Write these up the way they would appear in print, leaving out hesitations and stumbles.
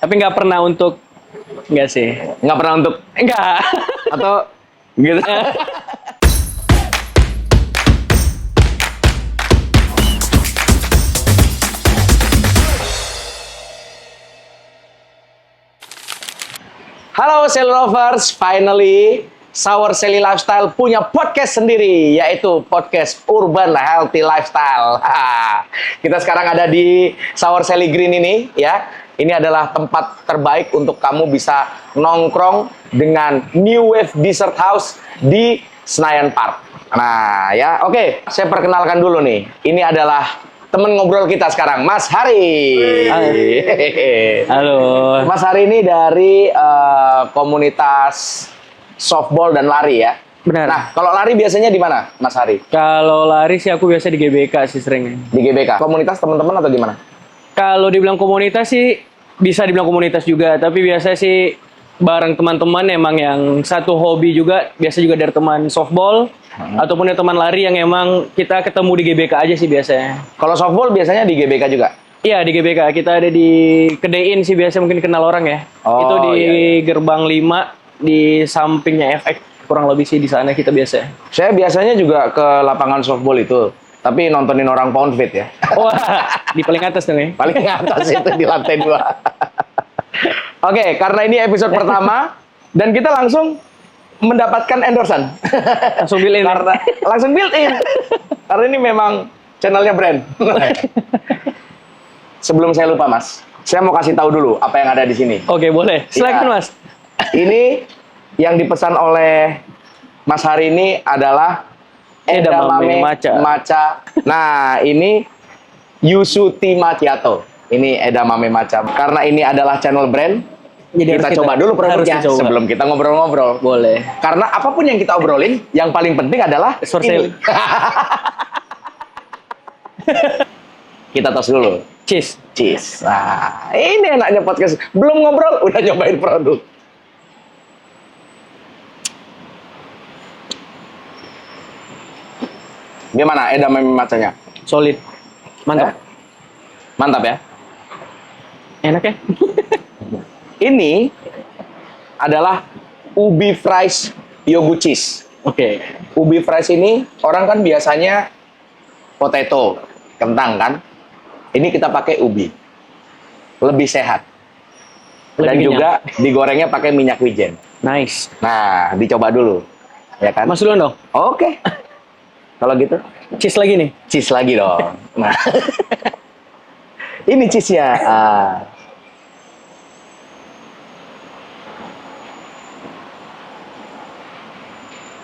Tapi nggak pernah untuk, nggak sih. Nggak pernah untuk Nggak. atau gitu. Halo Sally Lovers, finally Sour Sally Lifestyle punya podcast sendiri, yaitu podcast Urban Healthy Lifestyle. Kita sekarang ada di Sour Sally Green ini, ya. Ini adalah tempat terbaik untuk kamu bisa nongkrong dengan New Wave Dessert House di Senayan Park. Nah, ya, oke. Saya perkenalkan dulu nih. Ini adalah temen ngobrol kita sekarang, Mas Hari. Halo. Mas Hari ini dari komunitas softball dan lari ya. Benar. Nah, kalau lari biasanya di mana, Mas Hari? Kalau lari sih aku biasa di GBK sih sering. Di GBK. Komunitas teman-teman atau gimana? Kalau dibilang komunitas sih bisa dibilang komunitas juga, tapi biasa sih bareng teman-teman emang yang satu hobi juga, biasa juga dari teman softball ataupun dari teman lari yang emang kita ketemu di GBK aja sih biasanya. Kalau softball biasanya di GBK juga? Iya, di GBK. Kita ada di Kedein sih biasa, mungkin kenal orang ya. Oh, Itu di iya. Gerbang 5 di sampingnya FX, kurang lebih sih di sana kita biasa. Saya biasanya juga ke lapangan softball itu, tapi nontonin orang pound fit ya. Wah, di paling atas dong ya. Paling atas itu di lantai 2. Oke, karena ini episode pertama dan kita langsung mendapatkan endorsan. Langsung built in. Karena langsung built in. Karena ini memang channelnya brand. Sebelum saya lupa, Mas, saya mau kasih tahu dulu apa yang ada di sini. Oke, boleh. Silakan, Iya. Mas. Ini yang dipesan oleh Mas Hari ini adalah Edamame Edamame Matcha. Matcha. Nah, ini Yusuti Macchiato. Ini Edamame Matcha. Karena ini adalah channel brand, Jadi kita harus coba dulu produknya harus dicoba. sebelum kita ngobrol-ngobrol. Boleh. Karena apapun yang kita obrolin, yang paling penting adalah Sour ini. Sally. Kita tos dulu. Cheers. Cheese. Nah, ini enaknya podcast. Belum ngobrol, udah nyobain produk. Gimana edamame matchanya? Solid. Mantap. Mantap ya. Enak ya? Ini adalah ubi fries yogurt cheese. Oke. Ubi fries ini orang kan biasanya potato, kentang kan. Ini kita pakai ubi. Lebih sehat. Dan Lebih juga digorengnya pakai minyak wijen. Nice. Nah, dicoba dulu. Ya kan? Mas duluan dong. Oke. Kalau gitu, Cheers lagi nih. cheese lagi dong. Nah. Ini cheese-nya.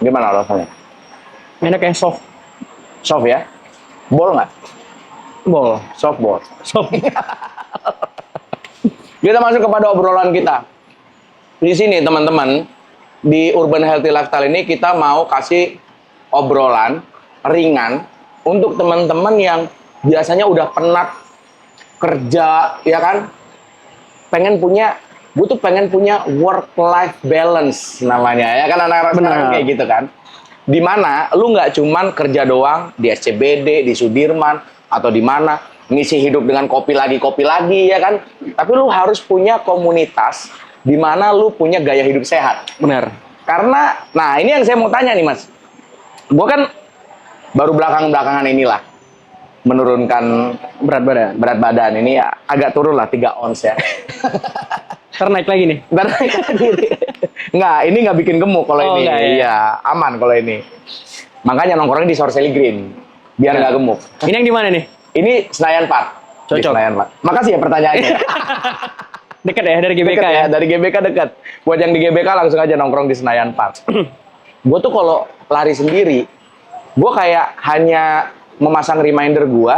Gimana rasanya? Enak ya, soft. Soft ya? Bol nggak? Bol. Soft ball. Soft. Kita masuk kepada obrolan kita. Di sini teman-teman, di Urban Healthy Lifestyle ini kita mau kasih obrolan ringan untuk teman-teman yang biasanya udah penat kerja, ya kan? Gue tuh pengen punya work-life balance namanya, ya kan anak-anak sekarang Benar. kayak gitu kan? Dimana lu nggak cuman kerja doang di SCBD, di Sudirman, atau di mana ngisi hidup dengan kopi lagi, ya kan? Tapi lu harus punya komunitas di mana lu punya gaya hidup sehat. Benar. Karena, nah ini yang saya mau tanya nih Mas. Gue kan baru belakangan inilah menurunkan Berat badan. ini ya, agak turun lah 3 ons ya. Ntar naik lagi nih. Ntar naik lagi. Nggak, ini nggak bikin gemuk kalau Oh, ini. nggak, ya? Iya, aman kalau ini. Makanya nongkrongnya di Sour Sally Green. Biar nggak gemuk. Ini yang di mana nih? Ini Senayan Park. Di Cocok. Senayan Park. Makasih ya pertanyaannya. Dekat ya dari GBK Deket ya? Dari GBK dekat. Buat yang di GBK langsung aja nongkrong di Senayan Park. Gue tuh kalau lari sendiri, gue kayak hanya memasang reminder gue,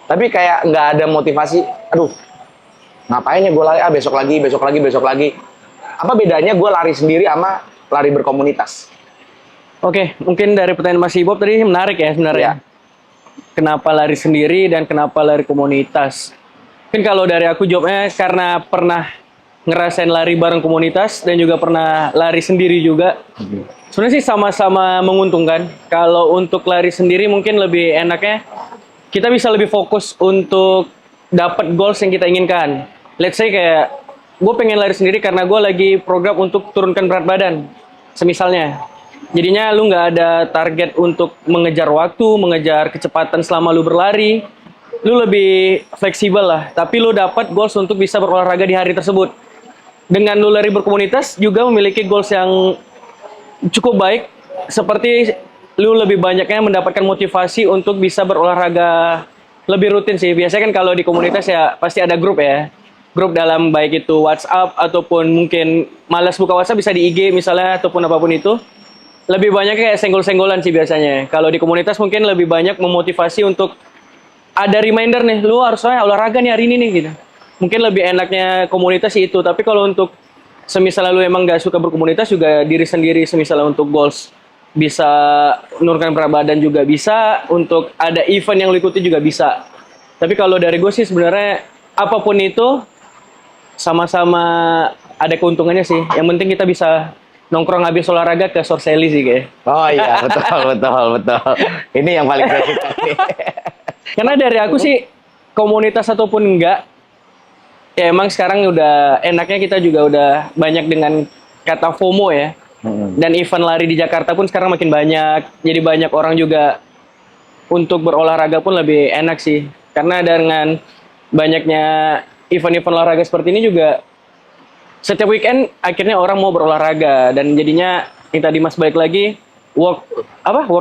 tapi kayak nggak ada motivasi. Aduh, ngapain ya gue lari? Besok lagi. Apa bedanya gue lari sendiri sama lari berkomunitas? Oke, mungkin dari pertanyaan Mas Ibob tadi menarik ya sebenarnya. Ya. Kenapa lari sendiri dan kenapa lari komunitas? Mungkin kalau dari aku jawabnya karena pernah ngerasain lari bareng komunitas dan juga pernah lari sendiri juga. Sebenarnya sih sama-sama menguntungkan. Kalau untuk lari sendiri mungkin lebih enaknya kita bisa lebih fokus untuk dapat goals yang kita inginkan. Let's say kayak gue pengen lari sendiri karena gue lagi program untuk turunkan berat badan, semisalnya. Jadinya lu nggak ada target untuk mengejar waktu, mengejar kecepatan selama lu berlari. Lu lebih fleksibel lah, tapi lu dapat goals untuk bisa berolahraga di hari tersebut. Dengan lu lari berkomunitas juga memiliki goals yang cukup baik, seperti lu lebih banyaknya mendapatkan motivasi untuk bisa berolahraga lebih rutin sih. Biasanya kan kalau di komunitas ya pasti ada grup ya. Grup dalam baik itu WhatsApp ataupun mungkin malas buka WhatsApp bisa di IG misalnya ataupun apapun itu. Lebih banyak kayak senggol-senggolan sih biasanya. Kalau di komunitas mungkin lebih banyak memotivasi untuk ada reminder nih, lu harusnya olahraga nih hari ini nih gitu. Mungkin lebih enaknya komunitas sih itu, tapi kalau untuk semisal lu emang gak suka berkomunitas juga diri sendiri, semisal untuk goals bisa menurunkan berat badan juga bisa, untuk ada event yang lu ikuti juga bisa. Tapi kalau dari gue sih sebenarnya apapun itu sama-sama ada keuntungannya sih. Yang penting kita bisa nongkrong habis olahraga ke Sorseli sih kayak. Oh iya, betul. Ini yang paling gue suka nih. Karena dari aku sih komunitas ataupun enggak, ya emang sekarang udah enaknya kita juga udah banyak dengan kata FOMO ya. Dan event lari di Jakarta pun sekarang makin banyak. Jadi banyak orang juga untuk berolahraga pun lebih enak sih. Karena dengan banyaknya event-event olahraga seperti ini juga setiap weekend akhirnya orang mau berolahraga dan jadinya yang tadi Mas balik lagi work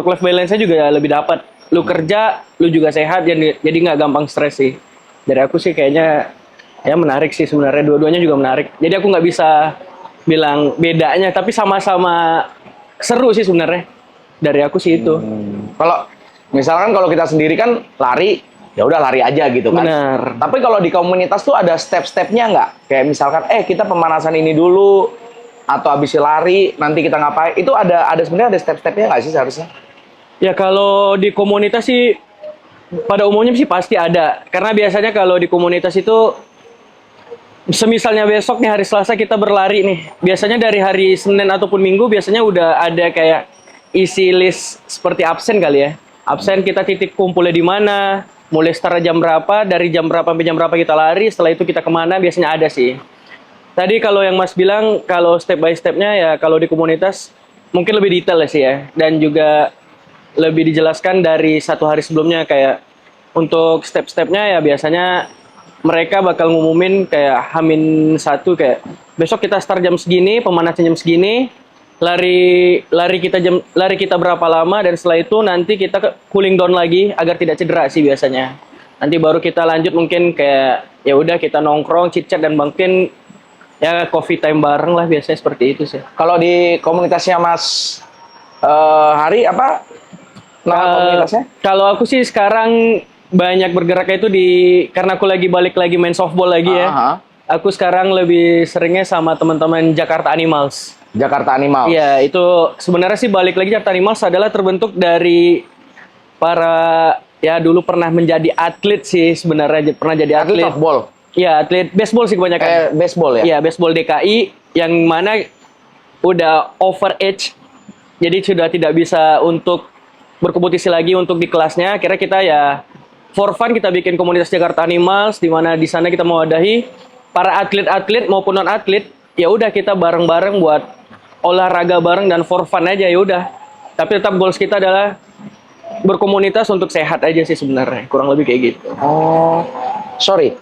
life balance-nya juga lebih dapat. Lu kerja, lu juga sehat jadi nggak gampang stres sih. Dari aku sih kayaknya ya menarik sih sebenarnya, dua-duanya juga menarik. Jadi aku nggak bisa bilang bedanya, tapi sama-sama seru sih sebenarnya. Dari aku sih itu. Kalau misalkan kalau kita sendiri kan lari, ya udah lari aja gitu kan. Benar. Tapi kalau di komunitas tuh ada step-stepnya nggak? Kayak misalkan, kita pemanasan ini dulu, atau habis lari nanti kita ngapain? Itu ada sebenarnya ada step-stepnya nggak sih seharusnya? Ya kalau di komunitas sih pada umumnya sih pasti ada. Karena biasanya kalau di komunitas itu semisalnya besok nih hari Selasa kita berlari nih. Biasanya dari hari Senin ataupun Minggu biasanya udah ada kayak isi list seperti absen kali ya. Absen kita titik kumpulnya di mana, mulai start jam berapa, dari jam berapa sampai jam berapa kita lari, setelah itu kita kemana biasanya ada sih. Tadi kalau yang Mas bilang kalau step by stepnya ya kalau di komunitas mungkin lebih detail sih ya. Dan juga lebih dijelaskan dari satu hari sebelumnya kayak untuk step-stepnya ya biasanya mereka bakal ngumumin kayak H-1 kayak besok kita start jam segini, pemanasan jam segini, lari kita berapa lama dan setelah itu nanti kita cooling down lagi agar tidak cedera sih biasanya. Nanti baru kita lanjut mungkin kayak ya udah kita nongkrong, chit-chat dan mungkin ya coffee time bareng lah biasanya seperti itu sih. Kalau di komunitasnya Mas Hari apa? Komunitasnya? Kalau aku sih sekarang banyak bergeraknya itu karena aku lagi balik lagi main softball lagi ya. Aku sekarang lebih seringnya sama teman-teman Jakarta Animals. Jakarta Animals. Iya, itu sebenarnya sih balik lagi Jakarta Animals adalah terbentuk dari para ya dulu pernah menjadi atlet sih sebenarnya pernah jadi atlet. Atlet softball. Iya, atlet baseball sih kebanyakan. Baseball ya? Iya, baseball DKI yang mana udah over age. Jadi sudah tidak bisa untuk berkompetisi lagi untuk di kelasnya. Akhirnya kita ya for fun kita bikin komunitas Jakarta Animals di mana di sana kita mewadahi para atlet-atlet maupun non atlet. Ya udah kita bareng-bareng buat olahraga bareng dan for fun aja ya udah. Tapi tetap goals kita adalah berkomunitas untuk sehat aja sih sebenarnya. Kurang lebih kayak gitu. Oh, sorry.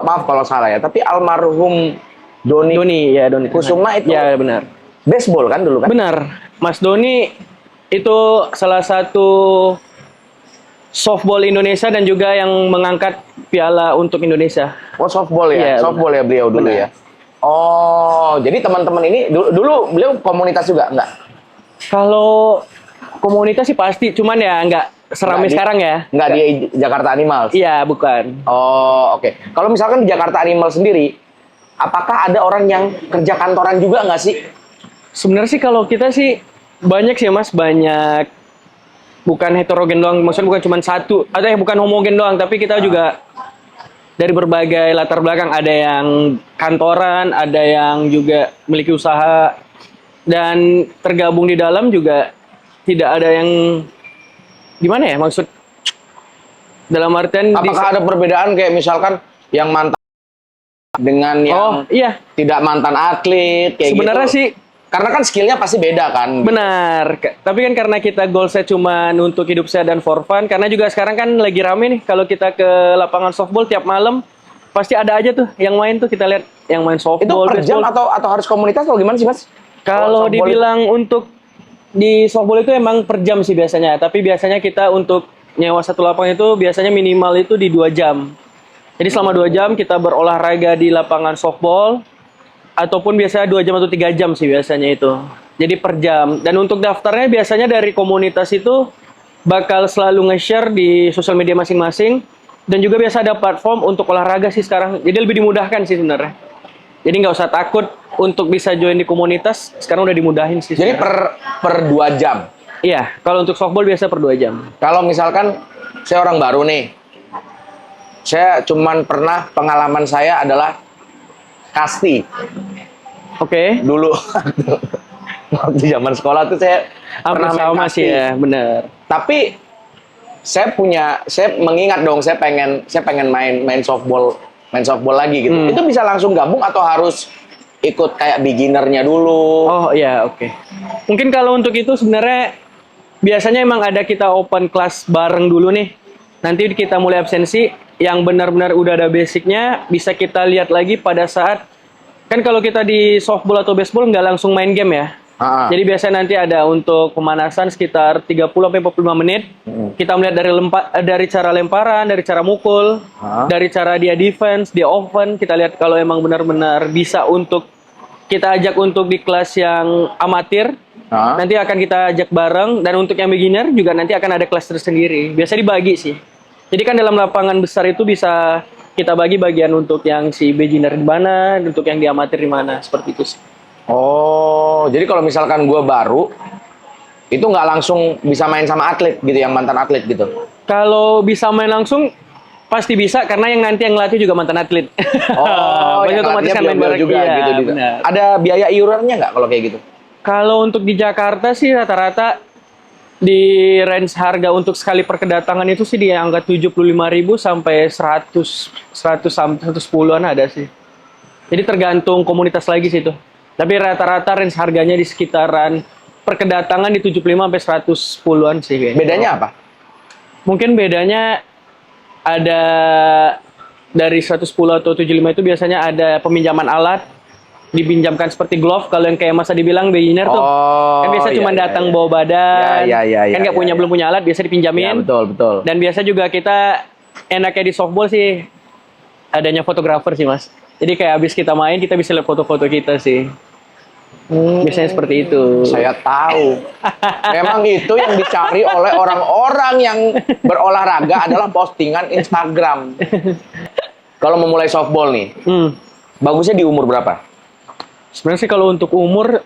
Maaf kalau salah ya. Tapi almarhum Doni Kusuma itu ya benar. Baseball kan dulu kan? Benar. Mas Doni itu salah satu softball Indonesia dan juga yang mengangkat piala untuk Indonesia. Oh, softball ya? Iya, Softball ya beliau dulu ya? Oh, jadi teman-teman ini dulu beliau komunitas juga enggak? Kalau komunitas sih pasti, cuman ya nggak seramai sekarang ya. Nggak di Jakarta Animals? Iya, bukan. Oh, oke. Kalau misalkan di Jakarta Animals sendiri, apakah ada orang yang kerja kantoran juga nggak sih? Sebenarnya sih kalau kita sih banyak sih Mas, banyak bukan heterogen doang, maksudnya bukan cuma satu, atau bukan homogen doang, tapi kita juga dari berbagai latar belakang, ada yang kantoran, ada yang juga memiliki usaha, dan tergabung di dalam juga tidak ada yang gimana ya maksud dalam artian apakah ada perbedaan kayak misalkan yang mantan dengan yang iya. tidak mantan atlet kayak Sebenarnya gitu. sih Karena kan skillnya pasti beda kan. benar. Tapi kan karena kita goalsnya cuma untuk hidup sehat dan for fun. Karena juga sekarang kan lagi rame nih. Kalau kita ke lapangan softball tiap malam, pasti ada aja tuh yang main tuh. Kita lihat yang main Itu softball, per jam baseball. atau harus komunitas atau gimana sih Mas? Kalau softball dibilang untuk di softball itu emang per jam sih biasanya. Tapi biasanya kita untuk nyewa satu lapangan itu biasanya minimal itu di 2 jam. Jadi selama 2 jam kita berolahraga di lapangan softball. Ataupun biasanya 2 jam atau 3 jam sih biasanya itu. Jadi per jam. Dan untuk daftarnya biasanya dari komunitas itu bakal selalu nge-share di sosial media masing-masing. Dan juga biasa ada platform untuk olahraga sih sekarang. Jadi lebih dimudahkan sih sebenarnya. Jadi nggak usah takut untuk bisa join di komunitas. Sekarang udah dimudahin sih. Jadi sekarang. per 2 jam. Iya, kalau untuk softball biasa per 2 jam. Kalau misalkan saya orang baru nih, saya cuman pernah pengalaman saya adalah kasti. Oke. Dulu waktu zaman sekolah tuh saya Hampir pernah main sama kasti. sih ya, bener. Tapi saya mengingat dong saya pengen main softball lagi gitu. Itu bisa langsung gabung atau harus ikut kayak beginnernya dulu? Oh iya, oke. Mungkin kalau untuk itu sebenarnya biasanya emang ada kita open class bareng dulu nih. Nanti kita mulai absensi yang benar-benar udah ada basicnya bisa kita lihat lagi pada saat kan kalau kita di softball atau baseball nggak langsung main game ya. Jadi biasanya nanti ada untuk pemanasan sekitar 30-45 menit. Kita melihat dari cara lemparan, dari cara mukul, dari cara dia defense, dia open. Kita lihat kalau emang benar-benar bisa untuk kita ajak untuk di kelas yang amatir. Nanti akan kita ajak bareng. Dan untuk yang beginner juga nanti akan ada kelas tersendiri. Biasa dibagi sih. Jadi kan dalam lapangan besar itu bisa kita bagi bagian untuk yang si beginner di mana, untuk yang di amatir di mana, seperti itu sih. Oh, jadi kalau misalkan gue baru, itu nggak langsung bisa main sama atlet gitu, yang mantan atlet gitu? Kalau bisa main langsung, pasti bisa karena yang nanti yang ngelatih juga mantan atlet. Oh, Berarti yang otomatis kan latihan main beliau bareng juga iya, gitu. benar. Ada biaya iurannya nggak kalau kayak gitu? Kalau untuk di Jakarta sih rata-rata di range harga untuk sekali perkedatangan itu sih di angka 75.000 sampai 100 sampai 110-an ada sih. Jadi tergantung komunitas lagi sih itu. Tapi rata-rata range harganya di sekitaran perkedatangan di 75 sampai 110-an sih kayaknya. Bedanya apa? Mungkin bedanya ada dari 110 atau 75 itu biasanya ada peminjaman alat, dipinjamkan seperti glove. Kalau yang kayak masa dibilang beginner tuh kan biasa cuma datang bawa badan, kan nggak punya belum punya alat biasa dipinjamin. Ya, betul. Dan biasa juga kita enaknya di softball sih adanya fotografer sih mas. Jadi kayak abis kita main kita bisa lihat foto-foto kita sih. Biasanya seperti itu. Saya tahu. Memang itu yang dicari oleh orang-orang yang berolahraga adalah postingan Instagram. Kalau memulai softball nih, bagusnya di umur berapa? Sebenarnya sih kalau untuk umur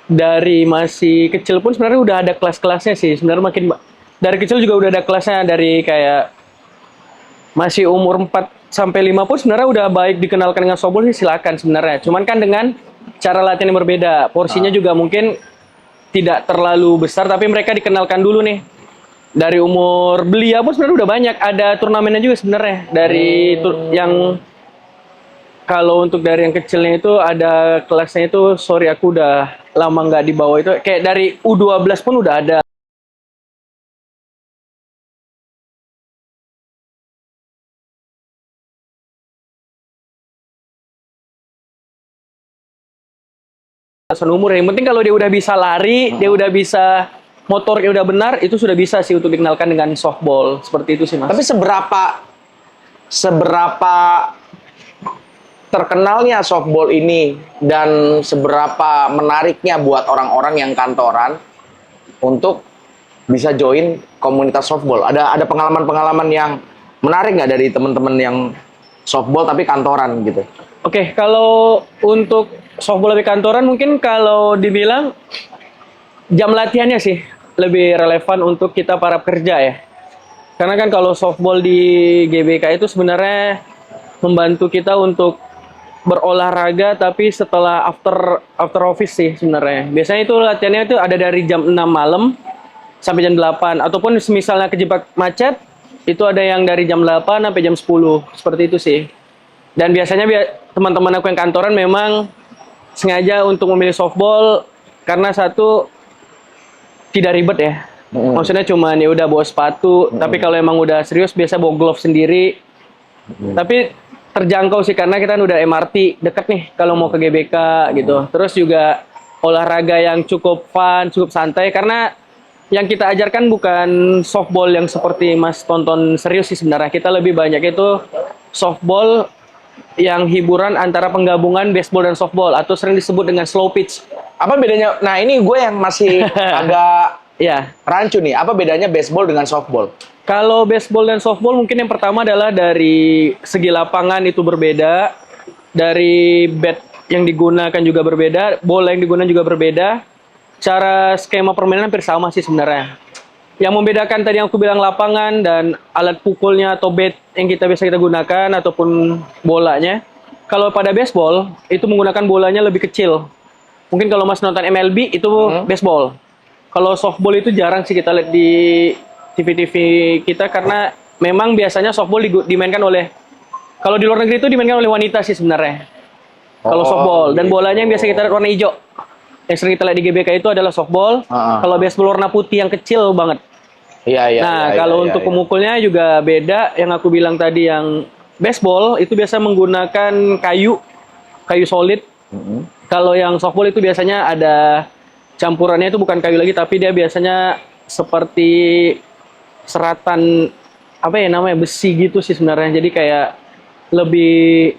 dari masih kecil pun sebenarnya udah ada kelas-kelasnya sih. Sebenarnya makin dari kecil juga udah ada kelasnya, dari kayak masih umur 4 sampai 5 pun sebenarnya udah baik dikenalkan dengan softball sih, silakan sebenarnya. Cuman kan dengan cara latihan yang berbeda. Porsinya juga mungkin tidak terlalu besar tapi mereka dikenalkan dulu nih. Dari umur belia pun sebenarnya udah banyak, ada turnamennya juga sebenarnya. Dari yang kalau untuk dari yang kecilnya itu ada kelasnya itu, sorry aku udah lama nggak di bawah itu. Kayak dari U12 pun udah ada. Batasan umur. Yang penting kalau dia udah bisa lari, dia udah bisa motornya udah benar, itu sudah bisa sih untuk dikenalkan dengan softball. Seperti itu sih mas. Tapi seberapa terkenalnya softball ini dan seberapa menariknya buat orang-orang yang kantoran untuk bisa join komunitas softball? Ada pengalaman-pengalaman yang menarik nggak dari teman-teman yang softball tapi kantoran gitu? Oke, kalau untuk softball lebih kantoran mungkin kalau dibilang jam latihannya sih lebih relevan untuk kita para pekerja ya. Karena kan kalau softball di GBK itu sebenarnya membantu kita untuk berolahraga tapi setelah after office sih sebenarnya. Biasanya itu latihannya itu ada dari jam 6 malam sampai jam 8 ataupun misalnya kejebak macet itu ada yang dari jam 8 sampai jam 10. Seperti itu sih. Dan biasanya teman-teman aku yang kantoran memang sengaja untuk memilih softball karena satu tidak ribet ya. Maksudnya cuman ya udah bawa sepatu, tapi kalau emang udah serius biasa bawa glove sendiri. Tapi terjangkau sih karena kita kan udah MRT deket nih kalau mau ke GBK gitu. Terus juga olahraga yang cukup fun, cukup santai karena yang kita ajarkan bukan softball yang seperti Mas tonton serius sih sebenarnya. Kita lebih banyak itu softball yang hiburan antara penggabungan baseball dan softball atau sering disebut dengan slow pitch. Apa bedanya? Nah, ini gue yang masih agak Ya, rancu nih. Apa bedanya baseball dengan softball? kalau baseball dan softball mungkin yang pertama adalah dari segi lapangan itu berbeda, dari bat yang digunakan juga berbeda, bola yang digunakan juga berbeda. Cara skema permainan hampir sama sih sebenarnya. Yang membedakan tadi yang aku bilang lapangan dan alat pukulnya atau bat yang kita gunakan ataupun bolanya. Kalau pada baseball itu menggunakan bolanya lebih kecil. Mungkin kalau Mas nonton MLB itu baseball. Kalau softball itu jarang sih kita lihat di TV-TV kita karena memang biasanya softball dimainkan oleh, kalau di luar negeri itu dimainkan oleh wanita sih sebenarnya. Kalau softball dan bolanya yang biasa kita lihat warna hijau. Yang sering kita lihat di GBK itu adalah softball. Kalau baseball warna putih yang kecil banget. Iya. Nah, kalau untuk pemukulnya juga beda. Yang aku bilang tadi yang baseball itu biasa menggunakan kayu solid. Kalau yang softball itu biasanya ada campurannya, itu bukan kayu lagi tapi dia biasanya seperti seratan apa ya namanya, besi gitu sih sebenarnya. Jadi kayak lebih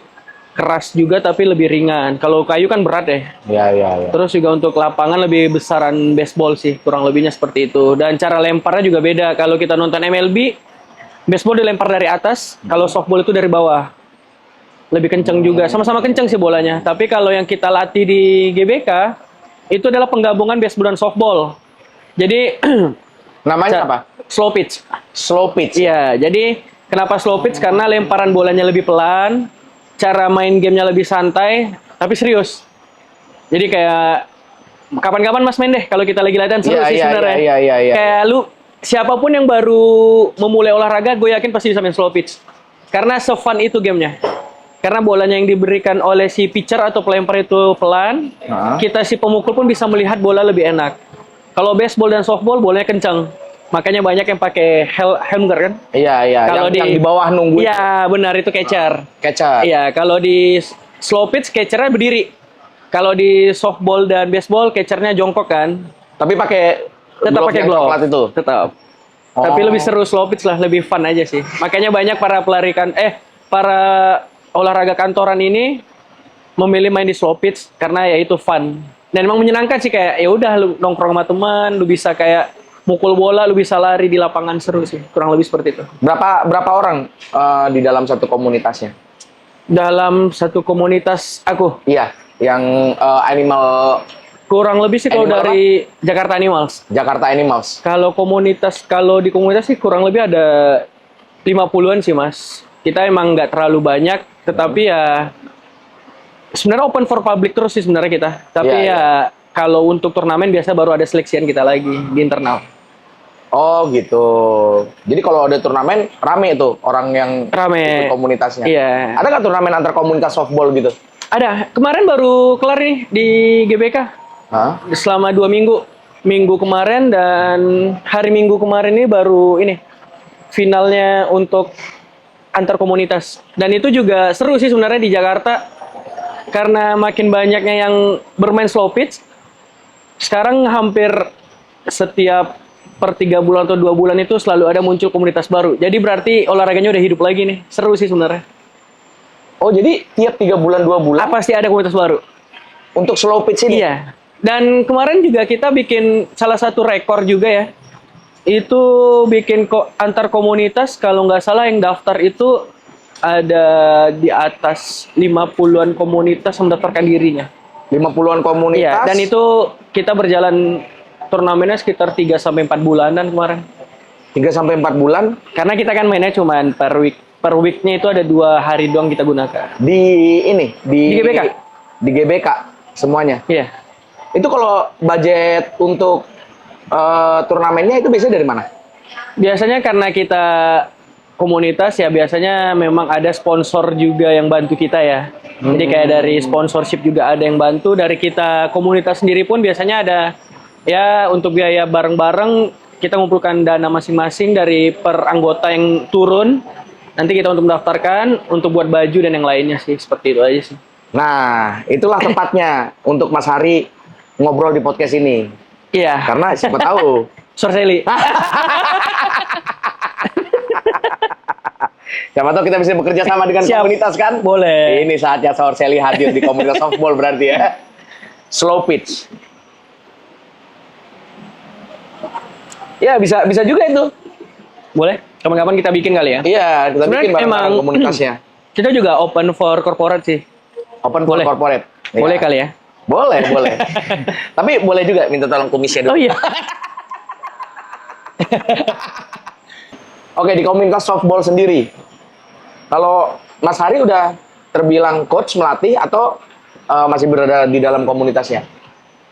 keras juga tapi lebih ringan. Kalau kayu kan berat ya. Iya. Terus juga untuk lapangan lebih besaran baseball sih, kurang lebihnya seperti itu. Dan cara lemparnya juga beda. Kalau kita nonton MLB, baseball dilempar dari atas, kalau softball itu dari bawah. Lebih kenceng juga, sama-sama kenceng sih bolanya. Tapi kalau yang kita latih di GBK, itu adalah penggabungan baseball dan softball. Jadi Namanya apa? slow pitch. Slow pitch. Iya, jadi kenapa slow pitch? Karena lemparan bolanya lebih pelan, cara main gamenya lebih santai, tapi serius. Jadi kayak kapan-kapan Mas main deh kalau kita lagi latihan, seru sih sebenarnya. Iya. Kayak lu, siapapun yang baru memulai olahraga, gue yakin pasti bisa main slow pitch. Karena se-fun itu gamenya. Karena bolanya yang diberikan oleh si pitcher atau pelempar itu pelan, kita si pemukul pun bisa melihat bola lebih enak. Kalau baseball dan softball bolanya kencang. Makanya banyak yang pakai helm guard kan? Iya. Kalau yang di bawah nunggu. Iya, benar itu catcher. Catcher. Iya, kalau di slow pitch catchernya berdiri. Kalau di softball dan baseball catchernya jongkok kan. Tapi Tetap pakai yang glove. coklat itu. Tetap. Tapi lebih seru slow pitch lah, lebih fun aja sih. Makanya banyak para para olahraga kantoran ini memilih main di slow pitch karena ya itu fun. Dan emang menyenangkan sih, kayak ya udah lu nongkrong sama teman, lu bisa kayak mukul bola, lu bisa lari di lapangan, seru sih. Kurang lebih seperti itu. Berapa orang di dalam satu komunitasnya? Dalam satu komunitas aku Iya, yang animal kurang lebih sih kalau Animal dari Jakarta Animals. Jakarta Animals. Kalau di komunitas sih kurang lebih ada 50-an sih, Mas. Kita emang nggak terlalu banyak, tetapi ya sebenarnya open for public terus sih sebenarnya kita. Tapi ya kalau untuk turnamen biasa baru ada seleksian kita lagi di internal. Oh gitu. Jadi kalau ada turnamen rame itu orang yang Rame. ikut komunitasnya. Iya. Ada nggak turnamen antar komunitas softball gitu? Ada. Kemarin baru kelar nih di GBK. Hah? Selama 2 minggu. Minggu kemarin dan hari Minggu kemarin ini baru ini finalnya untuk antar komunitas. Dan itu juga seru sih sebenarnya di Jakarta. Karena makin banyaknya yang bermain slow pitch. Sekarang hampir setiap per 3 bulan atau 2 bulan itu selalu ada muncul komunitas baru. Jadi berarti olahraganya udah hidup lagi nih. Seru sih sebenarnya. Oh jadi tiap 3 bulan 2 bulan Pasti ada komunitas baru. untuk slow pitch ini? Iya. Dan kemarin juga kita bikin salah satu rekor juga ya. Itu bikin antar komunitas, kalau nggak salah yang daftar itu ada di atas 50-an komunitas mendaftarkan dirinya. 50-an komunitas? Iya, dan itu kita berjalan turnamennya sekitar 3-4 bulanan kemarin. 3-4 bulan? Karena kita kan mainnya cuma per week. Per weeknya itu ada 2 hari doang kita gunakan. Di ini? Di GBK? Di GBK semuanya? Iya. Itu kalau budget untuk turnamennya itu biasanya dari mana? Biasanya karena kita komunitas ya biasanya memang ada sponsor juga yang bantu kita ya. Jadi kayak dari sponsorship juga ada yang bantu, dari kita komunitas sendiri pun biasanya ada ya untuk biaya bareng-bareng kita ngumpulkan dana masing-masing dari per anggota yang turun. Nanti kita untuk mendaftarkan untuk buat baju dan yang lainnya sih, seperti itu aja sih. Nah, itulah tempatnya untuk Mas Hari ngobrol di podcast ini. Iya. Karena siapa tahu. Sorseli. Siapa tahu kita bisa bekerja sama dengan Siap. komunitas kan? Boleh. Ini saatnya Saur Sally hadir di komunitas softball berarti ya. Slow pitch. Ya bisa juga itu. Boleh? Kapan-kapan kita bikin kali ya. Iya, kita Sebenarnya bikin bareng-bareng emang- komunitasnya. Kita juga open for corporate sih. Open for Boleh. corporate. Boleh Iya. kali ya. Boleh. Tapi boleh juga minta tolong komisinya Oh dulu. iya. Oke, di komunitas softball sendiri. Kalau Mas Hari udah terbilang coach melatih atau masih berada di dalam komunitasnya?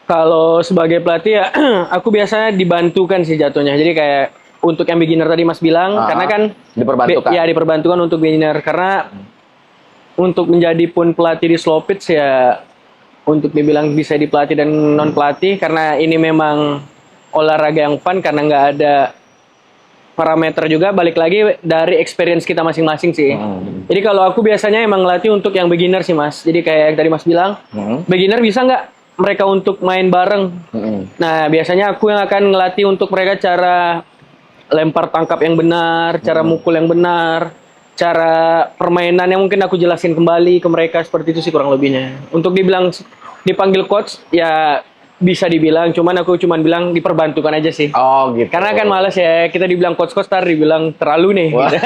Kalau sebagai pelatih ya, aku biasanya dibantukan sih jatuhnya. Jadi kayak untuk yang beginner tadi Mas bilang, karena kan diperbantukan. ya diperbantukan untuk beginner karena untuk menjadi pun pelatih di slow pitch ya untuk dibilang bisa dipelatih dan non pelatih karena ini memang olahraga yang fun karena nggak ada parameter juga, balik lagi dari experience kita masing-masing sih. Jadi kalau aku biasanya emang ngelatih untuk yang beginner sih Mas. Jadi kayak yang tadi Mas bilang, beginner bisa nggak mereka untuk main bareng? Nah biasanya aku yang akan ngelatih untuk mereka cara lempar tangkap yang benar, cara mukul yang benar, cara permainan yang mungkin aku jelasin kembali ke mereka, seperti itu sih kurang lebihnya. Untuk dipanggil coach ya bisa dibilang, cuman aku bilang diperbantukan aja sih. Oh gitu. Karena kan males ya, kita dibilang coach-coach tar dibilang terlalu nih. Wah. Gitu.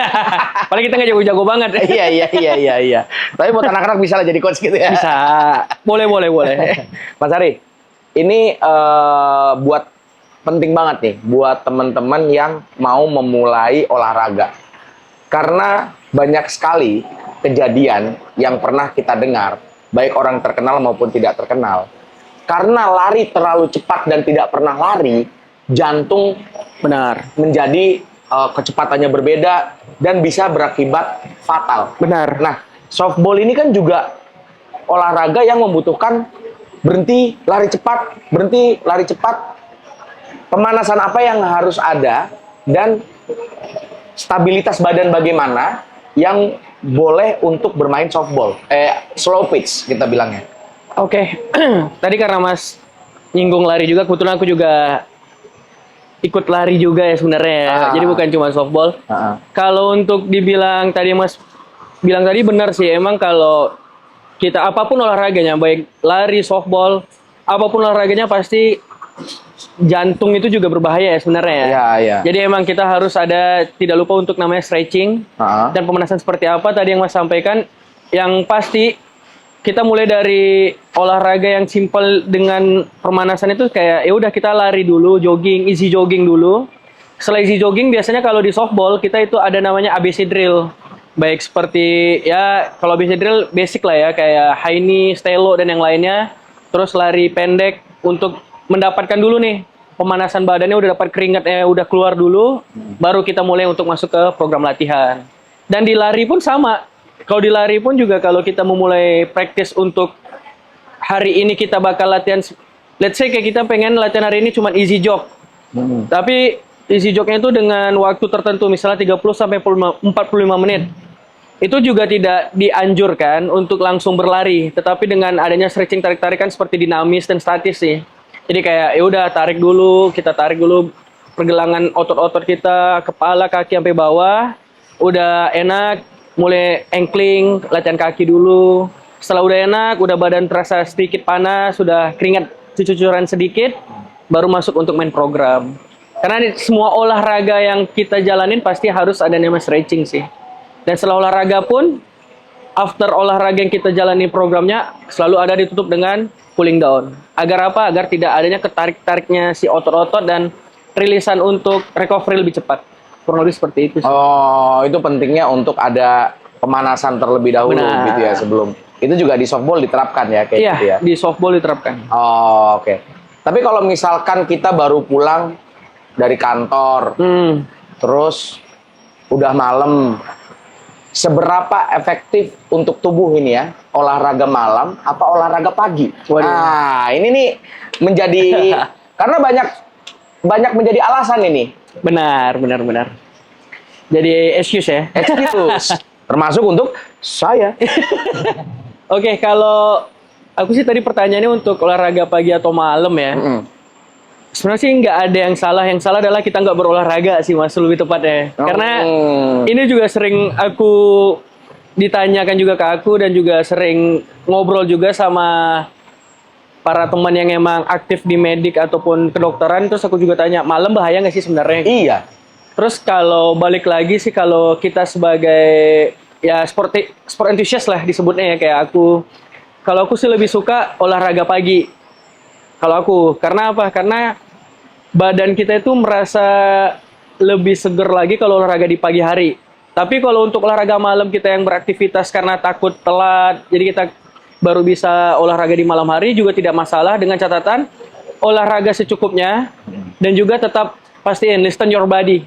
Paling kita nggak jago-jago banget. Iya. Tapi buat anak-anak bisa lah jadi coach gitu ya. Bisa. Boleh. Mas Hari, ini buat penting banget nih buat teman-teman yang mau memulai olahraga. Karena banyak sekali kejadian yang pernah kita dengar, baik orang terkenal maupun tidak terkenal. Karena lari terlalu cepat dan tidak pernah lari, jantung Benar. menjadi kecepatannya berbeda dan bisa berakibat fatal. Benar. Nah, softball ini kan juga olahraga yang membutuhkan berhenti, lari cepat. Pemanasan apa yang harus ada dan stabilitas badan bagaimana yang boleh untuk bermain softball. Slow pitch kita bilangnya. Oke. Tadi karena Mas nyinggung lari juga, kebetulan aku juga ikut lari juga ya sebenarnya ya. Jadi bukan cuma softball. Kalau untuk dibilang tadi Mas bilang tadi benar sih, emang kalau kita apapun olahraganya, baik lari, softball, apapun olahraganya pasti jantung itu juga berbahaya ya sebenarnya ya. Iya. Jadi emang kita harus ada, tidak lupa untuk namanya stretching dan pemanasan seperti apa tadi yang Mas sampaikan. Yang pasti kita mulai dari olahraga yang simpel dengan pemanasan itu kayak ya udah kita lari dulu, jogging, easy jogging dulu. Setelah easy jogging biasanya kalau di softball kita itu ada namanya ABC drill. Baik seperti ya kalau ABC drill basic lah ya kayak high knee, stelo dan yang lainnya. Terus lari pendek untuk mendapatkan dulu nih pemanasan badannya, udah dapat keringatnya udah keluar dulu, baru kita mulai untuk masuk ke program latihan. Dan di lari pun sama. Kalau di lari pun juga kalau kita memulai praktis untuk hari ini kita bakal latihan, let's say kayak kita pengen latihan hari ini cuma easy jog. Tapi easy jognya itu dengan waktu tertentu, misalnya 30 sampai 45 menit. Itu juga tidak dianjurkan untuk langsung berlari, tetapi dengan adanya stretching tarik-tarikan seperti dinamis dan statis sih. Jadi kayak ya udah kita tarik dulu pergelangan otot-otot kita, kepala, kaki sampai bawah. Udah enak, mulai ankling, latihan kaki dulu. Setelah udah enak, udah badan terasa sedikit panas, sudah keringat cucuran sedikit, baru masuk untuk main program. Karena semua olahraga yang kita jalanin pasti harus ada namanya stretching sih. Dan setelah olahraga pun, after olahraga yang kita jalani programnya, selalu ada ditutup dengan cooling down. Agar apa? Agar tidak adanya ketarik-tariknya si otot-otot dan rilisan untuk recovery lebih cepat. Kurang lebih seperti itu sih. Oh, itu pentingnya untuk ada pemanasan terlebih dahulu gitu ya sebelum. Itu juga di softball diterapkan ya kayak Iya, gitu ya. di softball diterapkan. Oh, oke. Tapi kalau misalkan kita baru pulang dari kantor, terus udah malam. Seberapa efektif untuk tubuh ini ya, olahraga malam apa olahraga pagi? Waduh. Nah, ini nih menjadi karena banyak menjadi alasan ini. Benar. Jadi excuse ya. Excuse. Termasuk untuk saya. Oke, kalau aku sih tadi pertanyaannya untuk olahraga pagi atau malam ya. Sebenarnya sih nggak ada yang salah. Yang salah adalah kita nggak berolahraga sih, Mas, lebih tepatnya. Karena ini juga sering aku ditanyakan juga ke aku dan juga sering ngobrol juga sama para teman yang emang aktif di medik ataupun kedokteran. Terus aku juga tanya, malam bahaya nggak sih sebenarnya? Iya. Terus kalau balik lagi sih, kalau kita sebagai ya sport enthusiast lah disebutnya ya kayak aku. Kalau aku sih lebih suka olahraga pagi. Kalau aku, karena apa? Karena badan kita itu merasa lebih seger lagi kalau olahraga di pagi hari. Tapi kalau untuk olahraga malam kita yang beraktivitas karena takut telat, jadi kita baru bisa olahraga di malam hari juga tidak masalah, dengan catatan olahraga secukupnya dan juga tetap pastiin listen your body.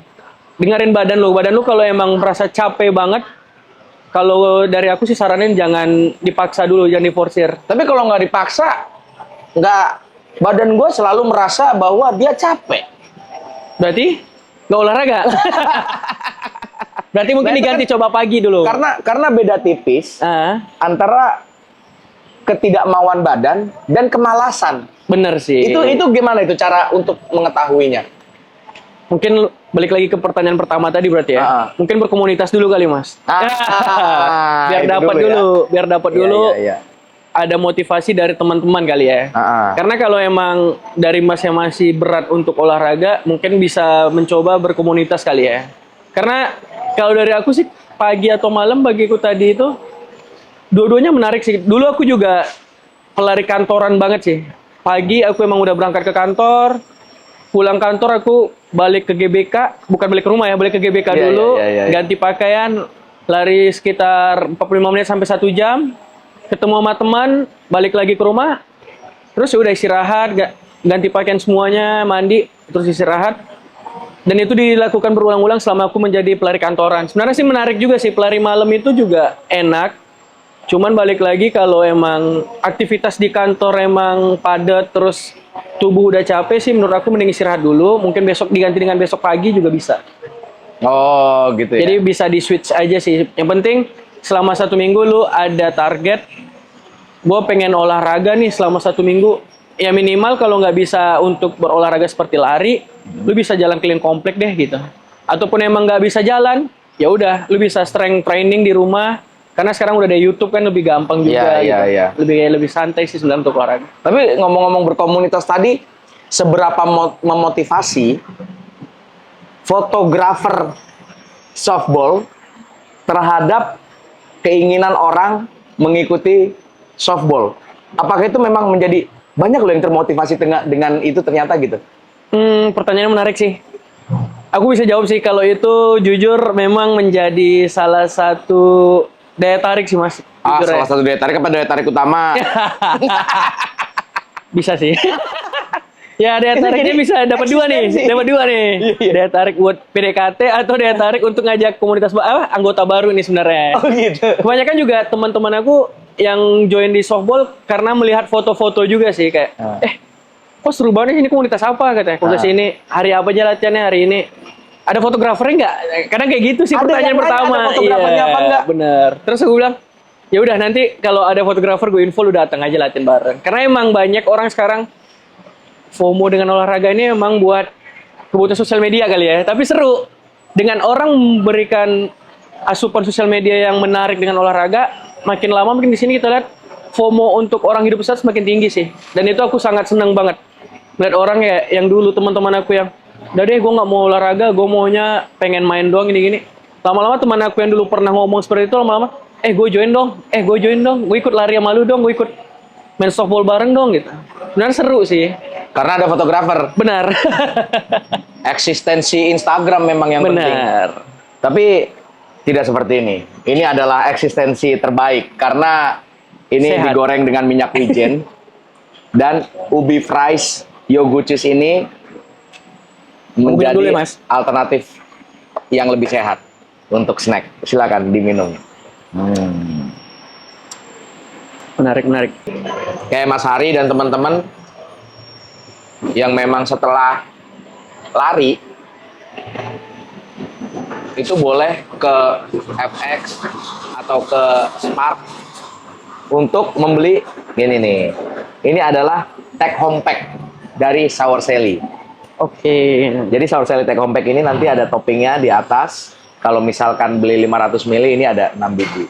Dengerin badan lu. Badan lu kalau emang merasa capek banget, kalau dari aku sih saranin jangan dipaksa dulu, jangan diforsir. Tapi kalau nggak dipaksa, badan gue selalu merasa bahwa dia capek. Berarti nggak olahraga. Berarti mungkin diganti coba pagi dulu. Karena beda tipis antara ketidakmauan badan dan kemalasan. Bener sih. Itu gimana itu cara untuk mengetahuinya? Mungkin balik lagi ke pertanyaan pertama tadi berarti ya. Mungkin berkomunitas dulu kali, Mas. Biar dapat dulu, biar dapat dulu. Iya. Ada motivasi dari teman-teman kali ya. Karena kalau emang dari Mas yang masih berat untuk olahraga, mungkin bisa mencoba berkomunitas kali ya. Karena kalau dari aku sih pagi atau malam bagiku tadi itu dua-duanya menarik sih. Dulu aku juga pelari kantoran banget sih. Pagi aku emang udah berangkat ke kantor, pulang kantor aku balik ke GBK, bukan balik ke rumah ya, balik ke GBK dulu, ganti pakaian, lari sekitar 45 menit sampai 1 jam, ketemu sama teman, balik lagi ke rumah, terus udah istirahat, ganti pakaian semuanya, mandi, terus istirahat. Dan itu dilakukan berulang-ulang selama aku menjadi pelari kantoran. Sebenarnya sih menarik juga sih, pelari malam itu juga enak. Cuman balik lagi kalau emang aktivitas di kantor emang padat, terus tubuh udah capek sih, menurut aku mending istirahat dulu. Mungkin besok diganti dengan besok pagi juga bisa. Oh gitu ya. Jadi bisa di switch aja sih. Yang penting selama 1 minggu lu ada target. Gue pengen olahraga nih selama 1 minggu. Ya minimal kalau nggak bisa untuk berolahraga seperti lari, lu bisa jalan keliling komplek deh gitu. Ataupun emang nggak bisa jalan, ya udah, lu bisa strength training di rumah. Karena sekarang udah ada YouTube kan, lebih gampang juga gitu. Lebih santai sih sebenarnya untuk olahraga. Tapi ngomong-ngomong berkomunitas tadi, seberapa memotivasi fotografer softball terhadap keinginan orang mengikuti softball? Apakah itu memang menjadi banyak loh yang termotivasi dengan itu ternyata gitu? Pertanyaan menarik sih. Aku bisa jawab sih kalau itu jujur memang menjadi salah satu daya tarik sih, Mas. Salah satu daya tarik apa daya tarik utama? Bisa sih. Ya daya tariknya bisa dapat dua nih. Iya. Daya tarik buat PDKT atau daya tarik untuk ngajak komunitas anggota baru nih sebenarnya. Oh gitu. Kebanyakan juga teman-teman aku yang join di softball karena melihat foto-foto juga sih kayak kok seru banget ini komunitas apa katanya. Komunitas ini hari apa aja latihannya hari ini. Ada fotografernya nggak? Kadang kayak gitu sih pertanyaan pertama. Ada fotografernya apa enggak? Bener. Terus aku bilang, ya udah nanti kalau ada fotografer gue info lu datang aja latihan bareng. Karena emang banyak orang sekarang FOMO dengan olahraga ini emang buat kebutuhan sosial media kali ya. Tapi seru. Dengan orang memberikan asupan sosial media yang menarik dengan olahraga, makin lama mungkin di sini kita lihat FOMO untuk orang hidup besar semakin tinggi sih. Dan itu aku sangat senang banget. Lihat orang ya yang dulu teman-teman aku yang udah deh gue nggak mau olahraga, gue maunya pengen main doang gini-gini. Lama-lama teman aku yang dulu pernah ngomong seperti itu lama-lama, gue join dong, gue ikut lari sama lu dong, gue ikut main softball bareng dong gitu. Benar seru sih. Karena ada fotografer. Benar. Eksistensi Instagram memang yang penting. Tapi tidak seperti ini. Ini adalah eksistensi terbaik karena ini Sehat. digoreng dengan minyak wijen dan ubi fries Yoguchis ini menjadi dulu ya, Mas. alternatif yang lebih sehat. untuk snack. Silakan diminum. Menarik. Kayak Mas Hari dan teman-teman yang memang setelah lari itu boleh ke FX atau ke Spark untuk membeli gini nih. Ini adalah take home pack dari Sour Sally. Oke. Jadi Sour Sally take home pack ini nanti ada toppingnya di atas. Kalau misalkan beli 500 ml ini ada 6 biji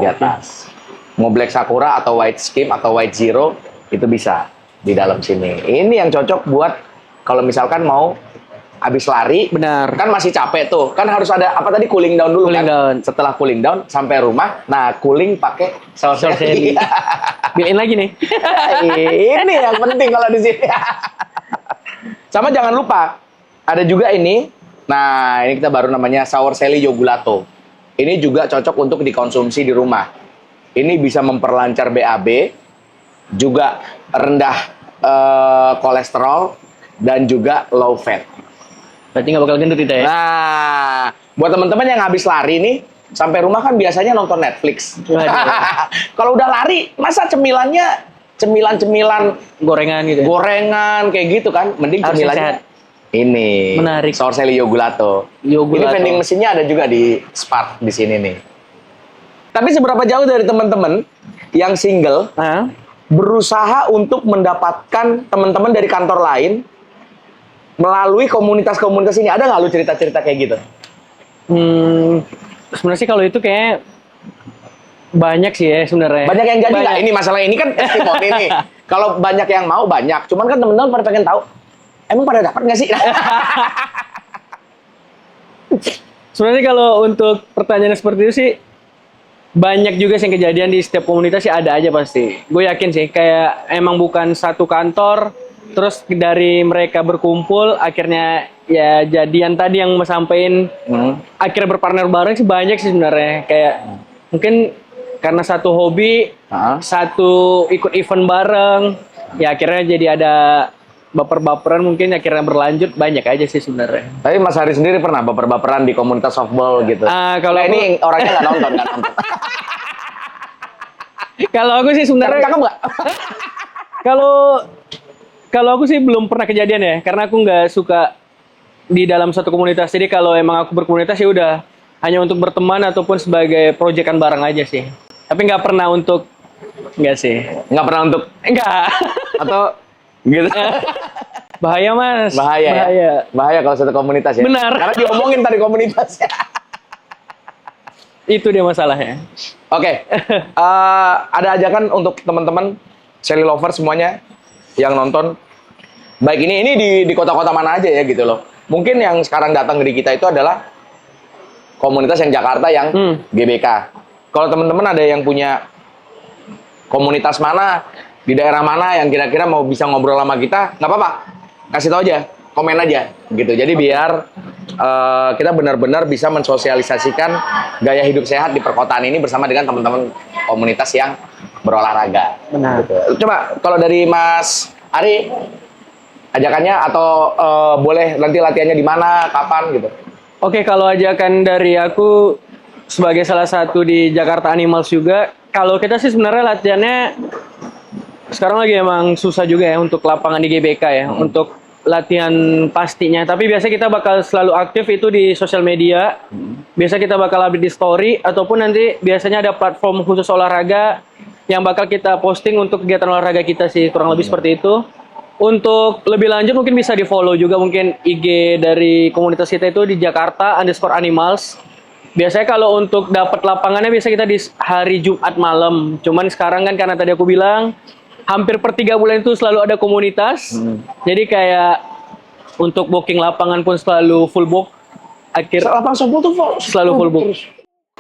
di atas. Mau Black Sakura atau White Skim atau White Zero itu bisa di dalam sini. Ini yang cocok buat kalau misalkan mau habis lari, Benar. kan masih capek tuh, kan harus ada apa tadi, cooling down dulu Cooling kan. down. Setelah cooling down sampai rumah, nah cooling pakai Sour Sour Sally. Sally. Beliin lagi nih. Ini yang penting kalau di sini. Sama jangan lupa ada juga ini. Nah, ini kita baru namanya Sour Sally Yogurato. Ini juga cocok untuk dikonsumsi di rumah. Ini bisa memperlancar BAB, juga rendah kolesterol dan juga low fat. Berarti nggak bakal gendut kita ya? Nah, buat teman-teman yang habis lari nih, sampai rumah kan biasanya nonton Netflix. Waduh. Kalau udah lari, masa cemilannya cemilan-cemilan Gorengan gitu ya? gorengan kayak gitu kan? Mending Harus yang cemilannya sehat. ini. Menarik. Sour Sally Yogurato. Ini vending mesinnya ada juga di Spark di sini nih. Tapi seberapa jauh dari teman-teman yang single Hah? berusaha untuk mendapatkan teman-teman dari kantor lain melalui komunitas-komunitas ini? Ada nggak lu cerita-cerita kayak gitu? Sebenarnya sih kalau itu kayak banyak sih ya sebenarnya. Banyak yang jadi nggak? Ini masalah ini kan testimoni nih. Kalau banyak yang mau, banyak. Cuman kan teman-teman pada pengen tahu, emang pada dapat nggak sih? Sebenarnya kalau untuk pertanyaan seperti itu sih banyak juga sih yang kejadian di setiap komunitas sih, ada aja pasti. Gue yakin sih kayak emang bukan satu kantor, terus dari mereka berkumpul akhirnya ya jadian tadi yang sampein akhirnya berpartner bareng sih banyak sih sebenarnya. Kayak mungkin karena satu hobi, satu ikut event bareng, ya akhirnya jadi ada baper-baperan, mungkin akhirnya berlanjut, banyak aja sih sebenarnya. Tapi Mas Hari sendiri pernah baper-baperan di komunitas softball gitu? Kalau nah, ini orangnya nggak nonton. Kalau aku sih sebenarnya Cakep nggak? kalau aku sih belum pernah kejadian ya, karena aku nggak suka di dalam satu komunitas. Jadi kalau emang aku berkomunitas ya udah hanya untuk berteman ataupun sebagai proyekan bareng aja sih. Tapi nggak pernah untuk, nggak sih. Nggak pernah untuk, Nggak. atau gitu? Bahaya mas. Bahaya. Ya? Bahaya kalau satu komunitas ya. Benar. Karena diomongin tadi komunitasnya. Itu dia masalahnya. Oke. Ada ajakan untuk teman-teman Sally lover semuanya yang nonton. Baik ini di kota-kota mana aja ya gitu loh. Mungkin yang sekarang datang di kita itu adalah komunitas yang Jakarta yang GBK. Kalau teman-teman ada yang punya komunitas mana di daerah mana yang kira-kira mau bisa ngobrol sama kita, nggak apa-apa, kasih tahu aja, komen aja gitu. Jadi biar kita benar-benar bisa mensosialisasikan gaya hidup sehat di perkotaan ini bersama dengan teman-teman komunitas yang berolahraga. Benar. Gitu. Coba kalau dari Mas Ari, ajakannya atau boleh nanti latihannya di mana, kapan gitu? Oke, kalau ajakan dari aku sebagai salah satu di Jakarta Animals juga, kalau kita sih sebenarnya latihannya sekarang lagi emang susah juga ya untuk lapangan di GBK ya, untuk latihan pastinya. Tapi biasa kita bakal selalu aktif itu di sosial media. Biasa kita bakal update di story, ataupun nanti biasanya ada platform khusus olahraga yang bakal kita posting untuk kegiatan olahraga kita sih, kurang lebih seperti itu. Untuk lebih lanjut mungkin bisa di follow juga mungkin IG dari komunitas kita itu di Jakarta _animals. Biasanya kalau untuk dapat lapangannya biasa kita di hari Jumat malam. Cuman sekarang kan karena tadi aku bilang hampir per 3 bulan itu selalu ada komunitas. Jadi kayak untuk booking lapangan pun selalu full book. Lapangan softball tuh Selalu full book.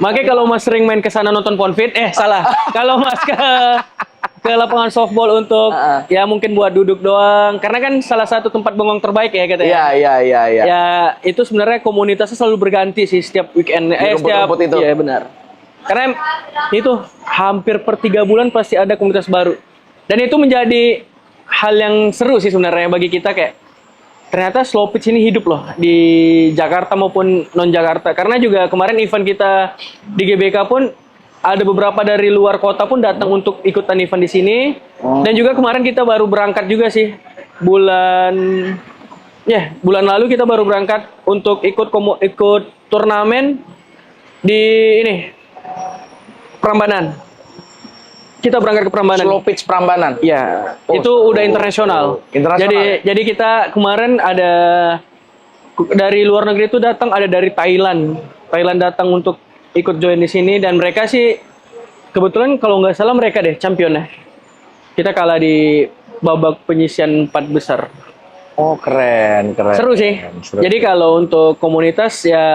Makanya kalau Mas sering main ke sana nonton Ponfit, salah. Kalau Mas ke lapangan softball untuk ya mungkin buat duduk doang, karena kan salah satu tempat bengong terbaik ya katanya. Iya. Ya itu sebenarnya komunitasnya selalu berganti sih setiap weekend. Setiap itu. Iya benar. Karena itu hampir per 3 bulan pasti ada komunitas baru. Dan itu menjadi hal yang seru sih sebenarnya bagi kita, kayak ternyata slow pitch ini hidup loh di Jakarta maupun non Jakarta. Karena juga kemarin event kita di GBK pun ada beberapa dari luar kota pun datang untuk ikutan event di sini. Dan juga kemarin kita baru berangkat juga sih bulan lalu kita baru berangkat untuk ikut turnamen di ini Prambanan. Kita berangkat ke Prambanan. Slow pitch Prambanan. Ya, Oh, itu udah internasional. Internasional. Jadi kita kemarin ada dari luar negeri itu datang, ada dari Thailand. Thailand datang untuk ikut join di sini dan mereka sih kebetulan kalau nggak salah mereka deh championnya. Kita kalah di babak penyisian 4 besar. Oh, keren. Seru sih. Seru. Jadi kalau untuk komunitas ya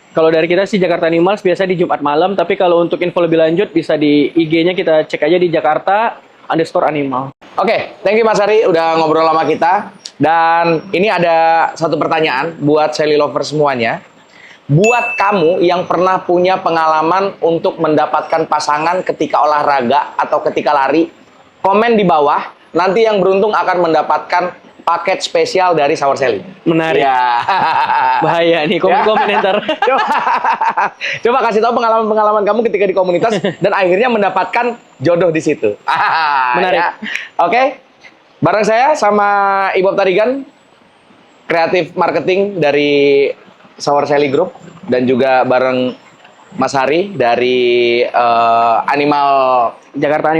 kalau dari kita sih Jakarta Animals biasa di Jumat malam, tapi kalau untuk info lebih lanjut bisa di IG-nya kita cek aja di Jakarta_Animal. Oke, thank you Mas Ari udah ngobrol sama kita. Dan ini ada satu pertanyaan buat Sally lover semuanya. Buat kamu yang pernah punya pengalaman untuk mendapatkan pasangan ketika olahraga atau ketika lari, komen di bawah. Nanti yang beruntung akan mendapatkan paket spesial dari Sour Sally. Menarik. Ya. Bahaya nih komen ntar. Coba kasih tahu pengalaman-pengalaman kamu ketika di komunitas dan akhirnya mendapatkan jodoh di situ. Menarik. Ya. Oke. Bareng saya sama Ibob Tarigan, kreatif marketing dari Sour Sally Group, dan juga bareng Mas Hari dari Jakarta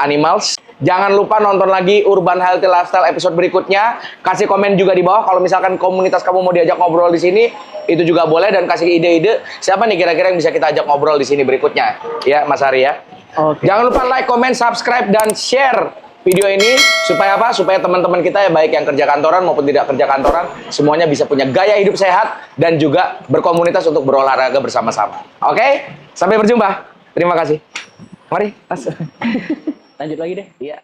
Animals. Jangan lupa nonton lagi Urban Healthy Lifestyle episode berikutnya. Kasih komen juga di bawah kalau misalkan komunitas kamu mau diajak ngobrol di sini, itu juga boleh, dan kasih ide-ide siapa nih kira-kira yang bisa kita ajak ngobrol di sini berikutnya. Ya, Mas Hari ya. Oke. Jangan lupa like, comment, subscribe, dan share video ini supaya apa? Supaya teman-teman kita ya, baik yang kerja kantoran maupun tidak kerja kantoran, semuanya bisa punya gaya hidup sehat dan juga berkomunitas untuk berolahraga bersama-sama. Oke? Sampai berjumpa. Terima kasih. Mari, Mas. Lanjut lagi deh. Iya.